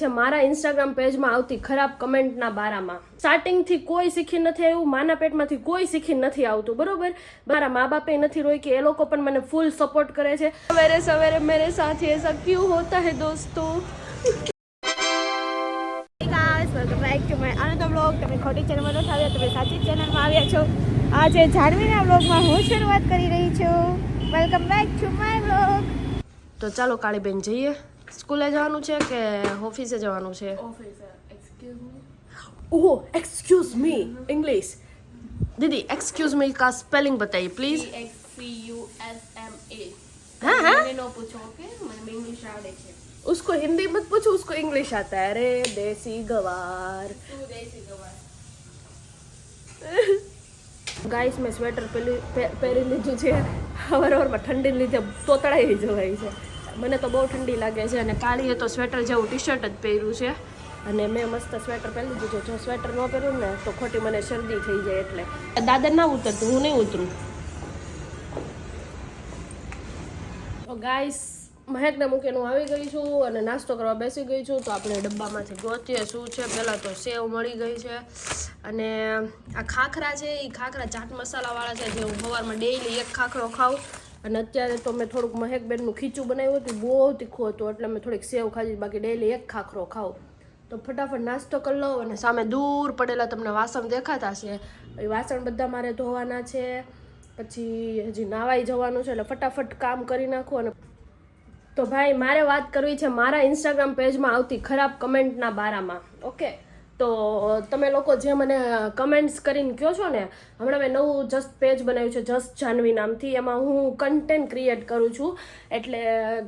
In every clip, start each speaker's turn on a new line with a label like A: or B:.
A: છે મારા ઇન્સ્ટાગ્રામ પેજમાં આવતી ખરાબ કમેન્ટના બારામાં. સ્ટાર્ટિંગથી કોઈ શીખી નથી આવ્યું, માના પેટમાંથી કોઈ શીખી નથી આવતું, બરોબર. મારા મા બાપે નથી રોઈ કે એ લોકો પણ મને ફૂલ સપોર્ટ કરે છે. સવેરે સવેરે મેરે સાથ એસા ક્યું હોતા હે દોસ્તો.
B: Welcome back to my another vlog. તમે ખોટી ચેનલમાં નથી આવ્યા, તમે સાચી ચેનલમાં આવ્યા છો. આજે જાનવીના વ્લોગમાં હું શરૂઆત કરી રહી છું. Welcome back to my vlog.
A: તો ચાલો કાળીબેન જઈએ. સ્કૂલે જવાનું છે કે ઓફિસે જવાનું છે?
C: Officer, excuse me.
A: Oh excuse me English. दीदी एक्सक्यूज मी का स्पेलिंग बताइए प्लीज.
C: EXCUSMA.
A: हाँ हाँ
C: मैंने नो पूछो, ओके? मैंने इंग्लिश आवड़े છે.
A: उसको हिंदी मत पूछो, उसको इंग्लिश आता है. अरे देसी गवार.
C: તું દેશી ગવાર.
A: ગાઈસ મેં સ્વેટર પહેરી લીધું છે. હવારમાં ઠંડી લીધે તોતળાઈ જવાય છે. મને તો બહુ ઠંડી લાગે છે અને કાળીએ તો સ્વેટર જેવું ટી શર્ટ જ પહેર્યું છે અને મેં મસ્ત સ્વેટર પહેરી લીધું છે. જો સ્વેટર ન પહેરું ને તો ખોટી મને શરદી થઈ જાય એટલે. દાદર ના ઉતરતું, હું નહીં ઉતરું. તો ગાઈસ મહેકને મૂકીને હું આવી ગઈ છું અને નાસ્તો કરવા બેસી ગઈ છું. તો આપણે ડબ્બામાંથી ગોતીએ શું છે. પહેલાં તો સેવ મળી ગઈ છે અને આ ખાખરા છે એ ખાખરા ચાટ મસાલાવાળા છે જે હું સવારમાં ડેઈલી એક ખાખરો ખાઉં. અને અત્યારે તો મેં થોડુંક મહેકબેનનું ખીચું બનાવ્યું હતું, બહુ તીખું હતું એટલે મેં થોડીક સેવ ખાધી, બાકી ડેઈલી એક ખાખરો ખાઉં. તો ફટાફટ નાસ્તો કરી લઉં અને સામે દૂર પડેલા તમને વાસણ દેખાતા છે. એ વાસણ બધા મારે ધોવાના છે, પછી હજી નાવાઈ જવાનું છે એટલે ફટાફટ કામ કરી નાખું. અને તો ભાઈ મારે વાત કરવી છે મારા ઇન્સ્ટાગ્રામ પેજમાં આવતી ખરાબ કમેન્ટના બારામાં. ઓકે, તો તમે લોકો જે મને કમેન્ટ્સ કરીને કહો છો ને, હમણાં મેં નવું જસ્ટ પેજ બનાવ્યું છે જસ્ટ જાનવી નામથી. એમાં હું કન્ટેન્ટ ક્રિએટ કરું છું. એટલે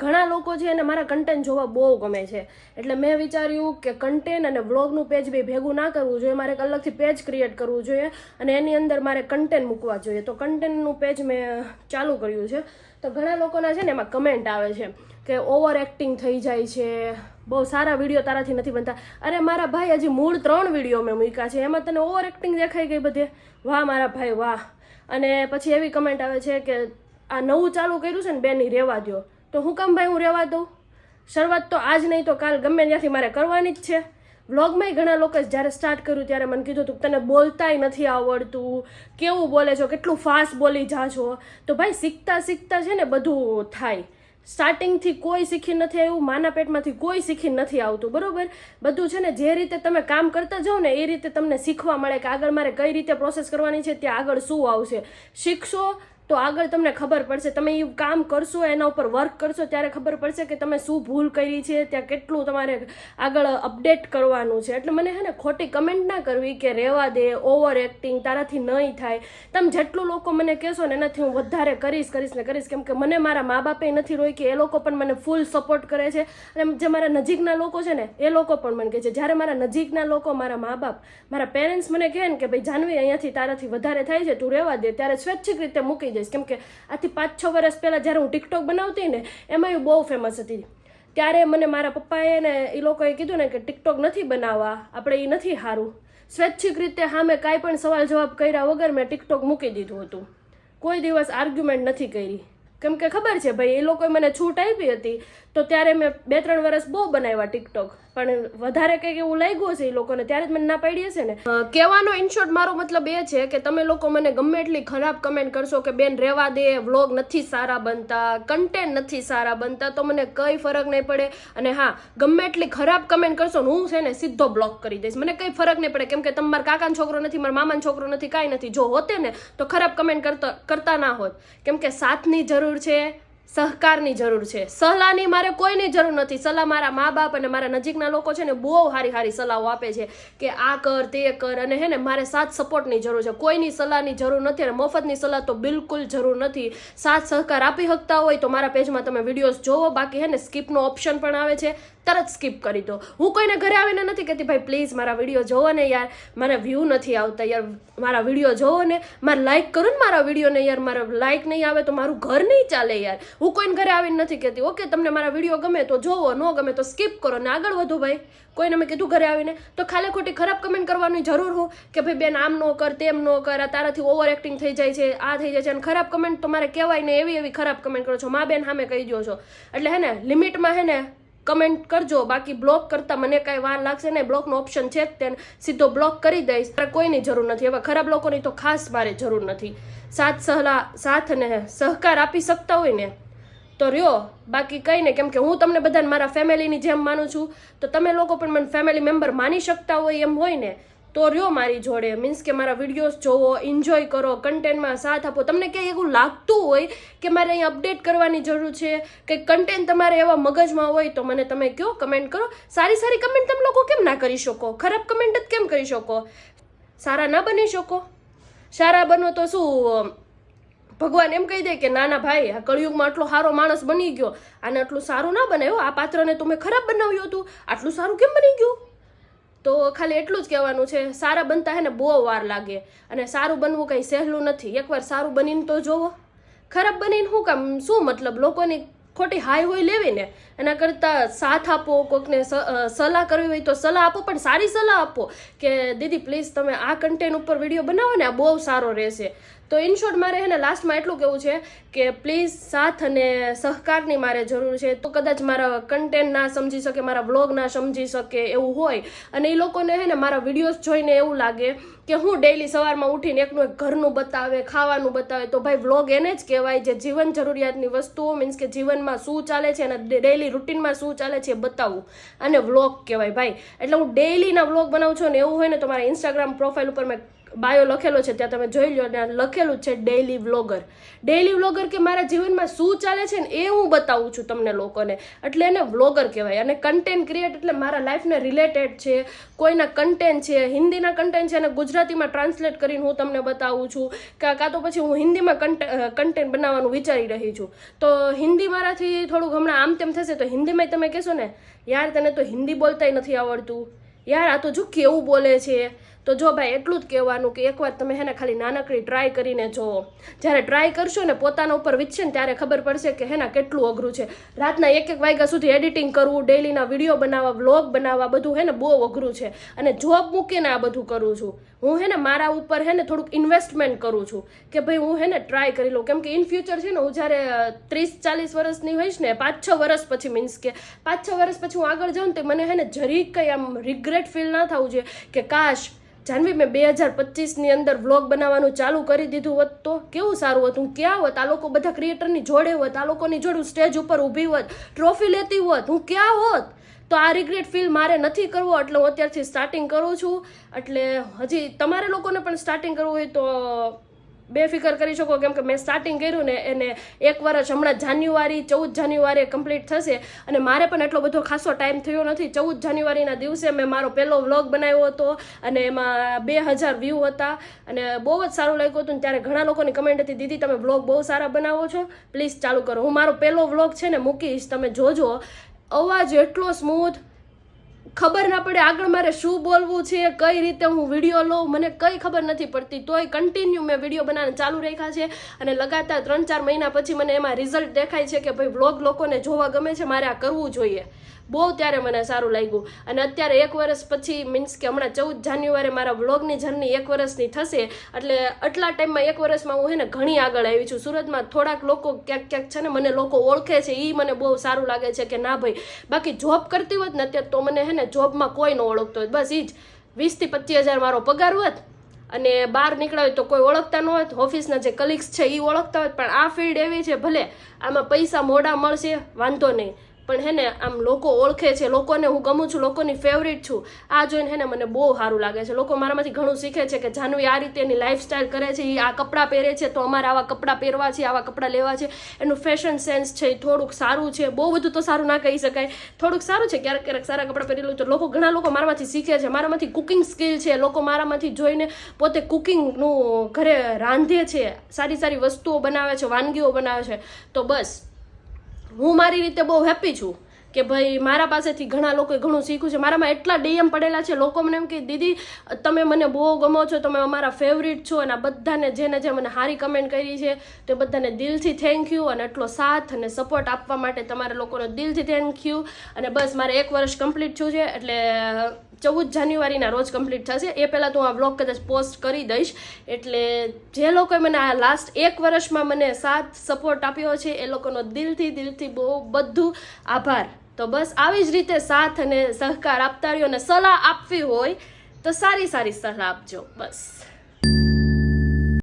A: ઘણા લોકો છે એને મારા કન્ટેન્ટ જોવા બહુ ગમે છે. એટલે મેં વિચાર્યું કે કન્ટેન્ટ અને વ્લોગનું પેજ બી ભેગું ના કરવું જોઈએ, મારે એક અલગથી પેજ ક્રિએટ કરવું જોઈએ અને એની અંદર મારે કન્ટેન્ટ મૂકવા જોઈએ. તો કન્ટેન્ટનું પેજ મેં ચાલુ કર્યું છે. તો ઘણા લોકોના છે ને એમાં કમેન્ટ આવે છે કે ઓવર એક્ટિંગ થઈ જાય છે, બહુ સારા વિડીયો તારાથી નથી બનતા. અરે મારા ભાઈ, હજી મૂળ 3 વિડીયો મેં મૂક્યા છે, એમાં તને ઓવર એક્ટિંગ દેખાઈ ગઈ બધે? વાહ મારા ભાઈ વાહ. અને પછી એવી કમેન્ટ આવે છે કે આ નવું ચાલુ કર્યું છે ને બેન, રહેવા દો. તો હું કામ ભાઈ હું રહેવા દઉં? શરૂઆત તો આજ નહીં તો કાલ ગમે ત્યાંથી મારે કરવાની જ છે. વ્લોગમાંય ઘણા લોકોએ જ્યારે સ્ટાર્ટ કર્યું ત્યારે મને કીધું હતું તને બોલતાય નથી આવડતું, કેવું બોલે છો, કેટલું ફાસ્ટ બોલી જા છો. તો ભાઈ શીખતા શીખતા છે ને બધું થાય. સ્ટાર્ટિંગથી કોઈ શીખી નથી આવ્યું, માના પેટમાંથી કોઈ શીખી નથી આવતું, બરોબર. બધું છે ને જે રીતે તમે કામ કરતા જાઓ ને એ રીતે તમને શીખવા મળે કે આગળ મારે કઈ રીતે પ્રોસેસ કરવાની છે, ત્યાં આગળ શું આવશે. શીખશો તો આગળ તમને ખબર પડશે. તમે એ કામ કરશો, એના ઉપર વર્ક કરશો ત્યારે ખબર પડશે કે તમે શું ભૂલ કરી છે, ત્યાં કેટલું તમારે આગળ અપડેટ કરવાનું છે. એટલે મને હે ને ખોટી કમેન્ટ ના કરવી કે રહેવા દે, ઓવર એક્ટિંગ તારાથી નહીં થાય. તમે જેટલું લોકો મને કહેશો ને એનાથી હું વધારે કરીશ ને કરીશ. કેમ કે મને મારા મા બાપે નથી રોઈ કે એ લોકો પણ મને ફૂલ સપોર્ટ કરે છે. અને જે મારા નજીકના લોકો છે ને એ લોકો પણ મને કહે છે. જ્યારે મારા નજીકના લોકો, મારા મા બાપ, મારા પેરેન્ટ્સ મને કહે ને કે ભાઈ જાનવી અહીંયાથી તારાથી વધારે થાય છે, તું રહેવા દે, ત્યારે સ્વૈચ્છિક રીતે મૂકી દઈશ. કેમ કે આથી 5-6 વર્ષ પહેલાં જ્યારે હું ટિકટોક બનાવતી ને એમાં એ બહુ ફેમસ હતી. ત્યારે મને મારા પપ્પાએ ને એ લોકોએ કીધું ને કે ટિકટોક નથી બનાવવા, આપણે એ નથી સારું. સ્વૈચ્છિક રીતે હા મેં કાંઈ પણ સવાલ જવાબ કર્યા વગર મેં ટિકટોક મૂકી દીધું હતું. કોઈ દિવસ આર્ગ્યુમેન્ટ નથી કરી. કેમ કે ખબર છે ભાઈ એ લોકોએ મને છૂટ આપી હતી તો ત્યારે મેં 2-3 વર્ષ બહુ બનાવ્યા ટિકટોક. પણ વધારે કંઈક એવું લાગ્યું હશે એ લોકોને ત્યારે જ મને ના પાડી હશે ને. કહેવાનો ઇનશોર્ટ મારો મતલબ એ છે કે તમે લોકો મને ગમે એટલી ખરાબ કમેન્ટ કરશો કે બેન રહેવા દે, વ્લોગ નથી સારા બનતા, કન્ટેન્ટ નથી સારા બનતા, તો મને કંઈ ફરક નહીં પડે. અને હા, ગમે એટલી ખરાબ કમેન્ટ કરશો ને હું છે ને સીધો બ્લોક કરી દઈશ. મને કંઈ ફરક નહીં પડે. કેમ કે તમે મારા કાકાનો છોકરો નથી, મારા મામાનો છોકરો નથી, કાંઈ નથી. જો હોતે ને તો ખરાબ કમેન્ટ કરતા ના હોત. કેમ કે સાથની જરૂર છે, સહકારની જરૂર છે. સલાહની મારે કોઈની જરૂર નથી. સલાહ મારા મા બાપ અને મારા નજીકના લોકો છે ને બહુ સારી સલાહો આપે છે કે આ કર તે કર. અને હે ને મારે સાથ સપોર્ટની જરૂર છે, કોઈની સલાહની જરૂર નથી. અને મફતની સલાહ તો બિલકુલ જરૂર નથી. સાથ સહકાર આપી શકતા હોય તો મારા પેજમાં તમે વિડીયોઝ જોવો. બાકી હે ને સ્કીપનો ઓપ્શન પણ આવે છે, તરત સ્કીપ કરી દો. હું કોઈને ઘરે આવીને નથી કહેતી ભાઈ પ્લીઝ મારા વિડીયો જોવો ને યાર, મારા વ્યૂ નથી આવતા યાર, મારા વિડીયો જોવો ને, મારે લાઇક કરો ને મારા વિડીયોને યાર, મારા લાઇક નહીં આવે તો મારું ઘર નહીં ચાલે યાર. હું કોઈને ઘરે આવીને નથી કહેતી ઓકે તમને મારા વિડીયો ગમે તો જોવો, ન ગમે તો સ્કીપ કરો ને આગળ વધો ભાઈ. કોઈને મેં કીધું ઘરે આવીને તો ખાલી ખોટી ખરાબ કમેન્ટ કરવાની જરૂર હું કે ભાઈ બેન આમ ન કર, તેમ ન કર, આ તારાથી ઓવર એક્ટિંગ થઈ જાય છે, આ થઈ જાય છે. અને ખરાબ કમેન્ટ તો મારે કહેવાય ને એવી ખરાબ કમેન્ટ કરો છો. મા બેન સામે કહી દો છો. એટલે હે ને લિમિટમાં હે ને કમેન્ટ કરજો. બાકી બ્લોક કરતા મને કાંઈ વાર લાગશે નહીં. બ્લોકનો ઓપ્શન છે જ તેને સીધો બ્લોક કરી દઈશ. મારે કોઈની જરૂર નથી. હવે ખરાબ લોકોની તો ખાસ મારે જરૂર નથી. સાથ અને સહકાર આપી શકતા હોય ને તો રહ્યો, બાકી કંઈ નહીં. કેમ કે હું તમને બધાને મારા ફેમિલીની જેમ માનું છું, તો તમે લોકો પણ મને ફેમિલી મેમ્બર માની શકતા હોય એમ હોય ને તો રહ્યો મારી જોડે. મીન્સ કે મારા વિડીયોઝ જોવો, એન્જોય કરો, કન્ટેન્ટમાં સાથ આપો. તમને ક્યાંય એવું લાગતું હોય કે મારે અહીં અપડેટ કરવાની જરૂર છે, કંઈક કન્ટેન્ટ તમારે એવા મગજમાં હોય તો મને તમે કહો, કમેન્ટ કરો. સારી સારી કમેન્ટ તમે લોકો કેમ ના કરી શકો? ખરાબ કમેન્ટ જ કેમ કરી શકો? સારા ના બની શકો? સારા બનો તો શું ભગવાન એમ કહી દે કે ના ના ભાઈ, આ કળિયુગમાં આટલો સારો માણસ બની ગયો, આને આટલું સારું ના બનાવ્યો, આ પાત્રને તમે ખરાબ બનાવ્યું હતું, આટલું સારું કેમ બની ગયું? તો ખાલી એટલું જ કહેવાનું છે, સારા બનતા હે ને બહુ વાર લાગે, અને સારું બનવું કંઈ સહેલું નથી. એકવાર સારું બનીને તો જોવો. ખરાબ બનીને શું કામ, શું મતલબ? લોકોની ખોટી હાય હોય લેવી ને, એના કરતાં સાથ આપો. કોઈકને સલાહ કરવી હોય તો સલાહ આપો, પણ સારી સલાહ આપો કે દીદી પ્લીઝ તમે આ કન્ટેન્ટ ઉપર વિડીયો બનાવો ને, આ બહુ સારો રહેશે. તો ઇન શોર્ટ મારે હે ને લાસ્ટમાં એટલું કહેવું છે કે પ્લીઝ સાથ અને સહકારની મારે જરૂર છે. તો કદાચ મારા કન્ટેન્ટ ના સમજી શકે, મારા વ્લોગ ના સમજી શકે એવું હોય, અને એ લોકોને હે ને મારા વિડીયોઝ જોઈને એવું લાગે કે હું ડેઈલી સવારમાં ઉઠીને એકનું એક ઘરનું બતાવે, ખાવાનું બતાવે, તો ભાઈ વ્લોગ એને જ કહેવાય જે જીવન જરૂરિયાતની વસ્તુઓ, મીન્સ કે જીવનમાં શું ચાલે છે અને ડેઈલી રૂટીનમાં શું ચાલે છે એ બતાવવું, અને વ્લોગ કહેવાય ભાઈ. એટલે હું ડેઈલીના વ્લોગ બનાવું છું, ને એવું હોય ને તો મારા ઇન્સ્ટાગ્રામ પ્રોફાઇલ ઉપર મેં બાયો લખેલો છે, ત્યાં તમે જોઈ લો, અને લખેલું છે ડેઈલી વ્લોગર. ડેઈલી વ્લોગર કે મારા જીવનમાં શું ચાલે છે ને એ હું બતાવું છું તમને લોકોને, એટલે એને વ્લોગર કહેવાય. અને કન્ટેન્ટ ક્રિએટ એટલે મારા લાઈફને રિલેટેડ છે, કોઈના કન્ટેન્ટ છે, હિન્દીના કન્ટેન્ટ છે, અને ગુજરાતીમાં ટ્રાન્સલેટ કરીને હું તમને બતાવું છું, કાં તો પછી હું હિન્દીમાં કન્ટેન્ટ બનાવવાનું વિચારી રહી છું. તો હિન્દી મારાથી થોડુંક હમણાં આમ તેમ થશે, તો હિન્દીમાં તમે કહેશો ને યાર તને તો હિન્દી બોલતાય નથી આવડતું, યાર આ તો જો કેવું બોલે છે. તો જો ભાઈ એટલું જ કહેવાનું કે એકવાર તમે હે ને ખાલી નાનકડી ટ્રાય કરીને જોવો. જ્યારે ટ્રાય કરશો ને પોતાના ઉપર વીતશે ને ત્યારે ખબર પડશે કે હેના કેટલું અઘરું છે. રાતના 1-1 વાગ્યા સુધી એડિટિંગ કરવું, ડેઈલીના વિડીયો બનાવવા, વ્લોગ બનાવવા, બધું હે ને બહુ અઘરું છે. અને જોબ મૂકીને આ બધું કરું છું હું. હે ને મારા ઉપર હે ને થોડુંક ઇન્વેસ્ટમેન્ટ કરું છું કે ભાઈ હું હે ને ટ્રાય કરી લઉં. કેમ કે ઇન ફ્યુચર છે ને હું જ્યારે 30-40 વર્ષની હોઈશ ને, 5-6 વર્ષ પછી, મીન્સ કે 5-6 વર્ષ પછી હું આગળ જાઉં ને તો મને હે ને જરીક કંઈ આમ રિગ્રેટ ફીલ ના થવું જોઈએ કે કાશ જાનવી મેં 2025ની અંદર વ્લોગ બનાવવાનું ચાલુ કરી દીધું હોત તો કેવું સારું હતું. હું ક્યાં હોત? આ લોકો બધા ક્રિએટરની જોડે હોત, આ લોકોની જોડે હું સ્ટેજ ઉપર ઊભી હોત, ટ્રોફી લેતી હોત, હું ક્યાં હોત? તો આ રિગ્રેટ ફીલ મારે નથી કરવો, એટલે હું અત્યારથી સ્ટાર્ટિંગ કરું છું. એટલે હજી તમારે લોકોને પણ સ્ટાર્ટિંગ કરવું હોય તો બેફિકર કરી શકો. કેમ કે મેં સ્ટાર્ટિંગ કર્યું ને એને 1 વર્ષ હમણાં 14 જાન્યુઆરી કમ્પ્લીટ થશે, અને મારે પણ એટલો બધો ખાસો ટાઈમ થયો નથી. 14 જાન્યુઆરીના દિવસે મેં મારો પહેલો વ્લોગ બનાવ્યો હતો, અને એમાં 2000 વ્યૂ હતા, અને બહુ જ સારું લાગ્યું હતું. ત્યારે ઘણા લોકોની કમેન્ટ હતી, દીદી તમે વ્લોગ બહુ સારા બનાવો છો, પ્લીઝ ચાલુ કરો. હું મારો પહેલો વ્લોગ છે ને મૂકીશ, તમે જોજો. અવાજ એટલો સ્મૂથ, ખબર ના પડે આગળ મારે શું બોલવું છે, કઈ રીતે હું વિડીયો લઉં, મને કંઈ ખબર નથી પડતી. તોય કન્ટિન્યુ મેં વિડીયો બનાવવાનું ચાલુ રાખ્યા છે, અને લગાતાર 3-4 મહિના પછી મને એમાં રિઝલ્ટ દેખાય છે કે ભાઈ વ્લોગ લોકોને જોવા ગમે છે, મારે આ કરવું જોઈએ. બહુ ત્યારે મને સારું લાગ્યું. અને અત્યારે 1 વર્ષ પછી, મીન્સ કે હમણાં 14 જાન્યુઆરી મારા વ્લોગની જર્ની 1 વર્ષની થશે, એટલે આટલા ટાઈમમાં 1 વર્ષમાં હું હે ને ઘણી આગળ આવી છું. સુરતમાં થોડાક લોકો ક્યાંક ક્યાંક છે ને મને લોકો ઓળખે છે, એ મને બહુ સારું લાગે છે કે ના ભાઈ. બાકી જોબ કરતી હોત ને અત્યારે તો મને હે ને જોબમાં કોઈ ન ઓળખતો હોય, બસ એ જ 20-25 હજાર મારો પગાર હોત, અને બહાર નીકળ્યા હોય તો કોઈ ઓળખતા ન હોત, ઓફિસના જે કલીગ્સ છે એ ઓળખતા હોય. પણ આ ફિલ્ડ એવી છે, ભલે આમાં પૈસા મોડા મળશે વાંધો નહીં, પણ હે ને આમ લોકો ઓળખે છે, લોકોને હું ગમું છું, લોકોની ફેવરિટ છું. આ જોઈને હે ને મને બહુ સારું લાગે છે. લોકો મારામાંથી ઘણું શીખે છે કે જાનવી આ રીતે એની લાઈફસ્ટાઈલ કરે છે, એ આ કપડાં પહેરે છે તો અમારે આવા કપડાં પહેરવા છે, આવા કપડાં લેવા છે. એનું ફેશન સેન્સ છે એ થોડુંક સારું છે, બહુ બધું તો સારું ના કહી શકાય, થોડુંક સારું છે. ક્યારેક ક્યારેક સારા કપડાં પહેરેલું તો લોકો, ઘણા લોકો મારામાંથી શીખે છે. મારામાંથી કુકિંગ સ્કિલ છે, લોકો મારામાંથી જોઈને પોતે કુકિંગનું ઘરે રાંધે છે, સારી સારી વસ્તુઓ બનાવે છે, વાનગીઓ બનાવે છે. તો બસ હું મારી રીતે બહુ હેપી છું કે ભાઈ મારા પાસેથી ઘણા લોકોએ ઘણું શીખ્યું છે. મારામાં એટલા DM પડેલા છે, લોકો મને એમ કે દીદી તમે મને બહુ ગમો છો, તમે અમારા ફેવરિટ છો. અને બધાને જેને જે મને સારી કમેન્ટ કરી છે તે બધાને દિલથી થેન્ક યુ, અને એટલો સાથ અને સપોર્ટ આપવા માટે તમારા લોકોનો દિલથી થેન્ક યુ. અને બસ મારે 1 વર્ષ કમ્પ્લીટ થયું છે, એટલે 14 જાન્યુઆરીના રોજ કમ્પ્લીટ થશે. એ પહેલાં તો હું આ વ્લોગ કદાચ પોસ્ટ કરી દઈશ. એટલે જે લોકોએ મને આ લાસ્ટ 1 વર્ષમાં મને સાથ સપોર્ટ આપ્યો છે એ લોકોનો દિલથી બહુ બધું આભાર. તો બસ આવી જ રીતે સાથ અને સહકાર આપતા રહ્યો, અને સલાહ આપવી હોય તો સારી સારી સલાહ આપજો બસ.